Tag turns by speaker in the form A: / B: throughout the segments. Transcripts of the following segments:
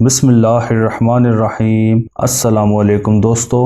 A: بسم اللہ الرحمن الرحیم۔ السلام علیکم دوستو۔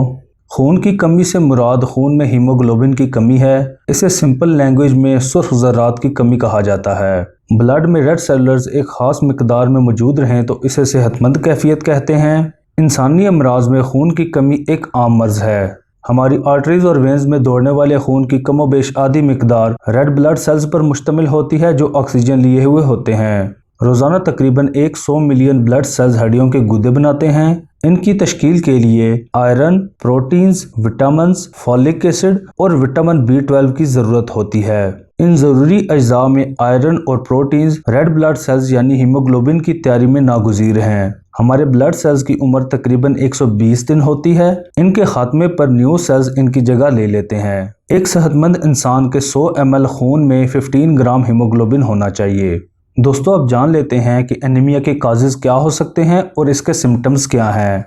A: خون کی کمی سے مراد خون میں ہیموگلوبن کی کمی ہے۔ اسے سمپل لینگویج میں سرخ ذرات کی کمی کہا جاتا ہے۔ بلڈ میں ریڈ سیلز ایک خاص مقدار میں موجود رہیں تو اسے صحت مند کیفیت کہتے ہیں۔ انسانی امراض میں خون کی کمی ایک عام مرض ہے۔ ہماری آرٹریز اور وینز میں دوڑنے والے خون کی کم و بیش آدھی مقدار ریڈ بلڈ سیلز پر مشتمل ہوتی ہے جو آکسیجن لیے ہوئے ہوتے ہیں۔ روزانہ تقریباً 100 ملین بلڈ سیلز ہڈیوں کے گودے بناتے ہیں۔ ان کی تشکیل کے لیے iron, proteins, vitamins, folic acid اور وٹامن B12 کی ضرورت ہوتی ہے۔ ان ضروری اجزاء میں آئرن اور پروٹینز ریڈ بلڈ سیلز یعنی ہیموگلوبن کی تیاری میں ناگزیر ہیں۔ ہمارے بلڈ سیلز کی عمر تقریباً 120 دن ہوتی ہے۔ ان کے خاتمے پر نیو سیلز ان کی جگہ لے لیتے ہیں۔ ایک صحت مند انسان کے 100 ml خون میں 15 گرام ہیموگلوبن ہونا چاہیے۔ دوستو اب جان لیتے ہیں کہ انیمیا کے کازز کیا ہو سکتے ہیں اور اس کے سمٹمز کیا ہیں۔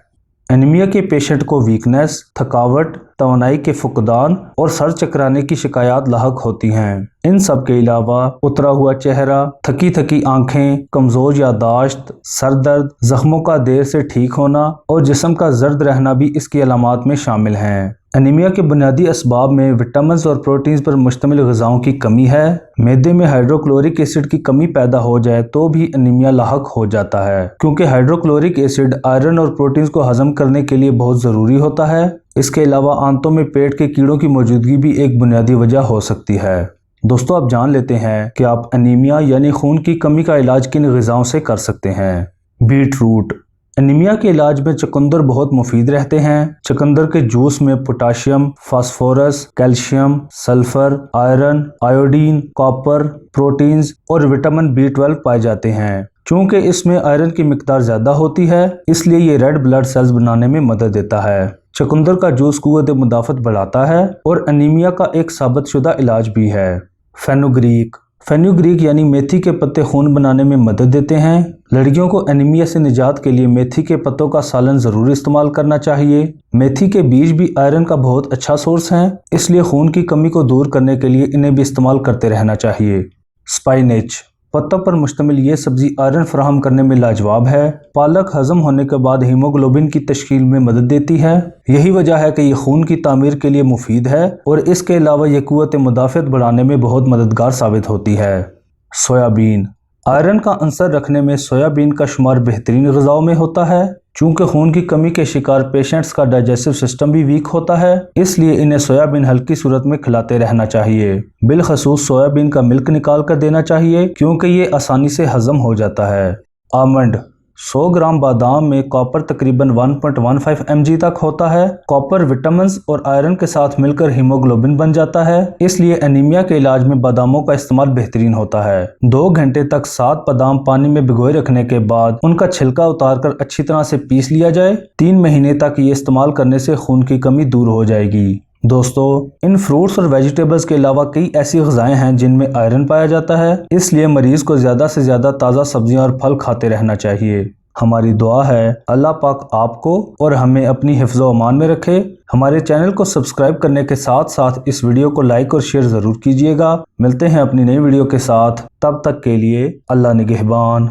A: انیمیا کے پیشنٹ کو ویکنس، تھکاوٹ، توانائی کے فقدان اور سر چکرانے کی شکایات لاحق ہوتی ہیں۔ ان سب کے علاوہ اترا ہوا چہرہ، تھکی آنکھیں، کمزور یادداشت، سر درد، زخموں کا دیر سے ٹھیک ہونا اور جسم کا زرد رہنا بھی اس کی علامات میں شامل ہیں۔ انیمیا کے بنیادی اسباب میں وٹامنز اور پروٹینز پر مشتمل غذاؤں کی کمی ہے۔ معدے میں ہائیڈروکلورک ایسڈ کی کمی پیدا ہو جائے تو بھی انیمیا لاحق ہو جاتا ہے، کیونکہ ہائیڈروکلورک ایسڈ آئرن اور پروٹینز کو ہضم کرنے کے لیے بہت ضروری ہوتا ہے۔ اس کے علاوہ آنتوں میں پیٹ کے کیڑوں کی موجودگی بھی ایک بنیادی وجہ ہو سکتی ہے۔ دوستو اب جان لیتے ہیں کہ آپ انیمیا یعنی خون کی کمی کا علاج کن غذاؤں سے کر سکتے ہیں۔ Bat route. انیمیا کے علاج میں چقندر بہت مفید رہتے ہیں۔ چقندر کے جوس میں potassium, phosphorus, calcium, sulphur, iron, iodine, copper, proteins اور وٹامن B12 پائے جاتے ہیں۔ چونکہ اس میں آئرن کی مقدار زیادہ ہوتی ہے اس لیے یہ ریڈ بلڈ سیلز بنانے میں مدد دیتا ہے۔ چقندر کا جوس قوت مدافعت بڑھاتا ہے اور انیمیا کا ایک ثابت شدہ علاج بھی ہے۔ فینوگریک۔ فینوگریک یعنی میتھی کے پتے خون بنانے میں مدد دیتے ہیں۔ لڑکیوں کو انیمیا سے نجات کے لیے میتھی کے پتوں کا سالن ضرور استعمال کرنا چاہیے۔ میتھی کے بیج بھی آئرن کا بہت اچھا سورس ہیں، اس لیے خون کی کمی کو دور کرنے کے لیے انہیں بھی استعمال کرتے رہنا چاہیے۔ سپائنچ۔ پتوں پر مشتمل یہ سبزی آئرن فراہم کرنے میں لاجواب ہے۔ پالک ہضم ہونے کے بعد ہیموگلوبن کی تشکیل میں مدد دیتی ہے۔ یہی وجہ ہے کہ یہ خون کی تعمیر کے لیے مفید ہے اور اس کے علاوہ یہ قوت مدافعت بڑھانے میں بہت مددگار ثابت ہوتی ہے۔ سویابین۔ آئرن کا عنصر رکھنے میں سویابین کا شمار بہترین غذاؤں میں ہوتا ہے۔ چونکہ خون کی کمی کے شکار پیشنٹس کا ڈائجسٹو سسٹم بھی ویک ہوتا ہے، اس لیے انہیں سویابین ہلکی صورت میں کھلاتے رہنا چاہیے۔ بالخصوص سویابین کا ملک نکال کر دینا چاہیے کیونکہ یہ آسانی سے ہضم ہو جاتا ہے۔ آمنڈ۔ 100 گرام بادام میں کاپر تقریباً 1.15 mg تک ہوتا ہے۔ کاپر وٹامنز اور آئرن کے ساتھ مل کر ہیموگلوبن بن جاتا ہے، اس لیے انیمیا کے علاج میں باداموں کا استعمال بہترین ہوتا ہے۔ 2 گھنٹے تک 7 بادام پانی میں بھگوئے رکھنے کے بعد ان کا چھلکا اتار کر اچھی طرح سے پیس لیا جائے۔ 3 مہینے تک یہ استعمال کرنے سے خون کی کمی دور ہو جائے گی۔ دوستو ان فروٹس اور ویجیٹیبلز کے علاوہ کئی ایسی غذائیں ہیں جن میں آئرن پایا جاتا ہے، اس لیے مریض کو زیادہ سے زیادہ تازہ سبزیاں اور پھل کھاتے رہنا چاہیے۔ ہماری دعا ہے اللہ پاک آپ کو اور ہمیں اپنی حفظ و امان میں رکھے۔ ہمارے چینل کو سبسکرائب کرنے کے ساتھ ساتھ اس ویڈیو کو لائک اور شیئر ضرور کیجیے گا۔ ملتے ہیں اپنی نئی ویڈیو کے ساتھ، تب تک کے لیے اللہ نگہبان۔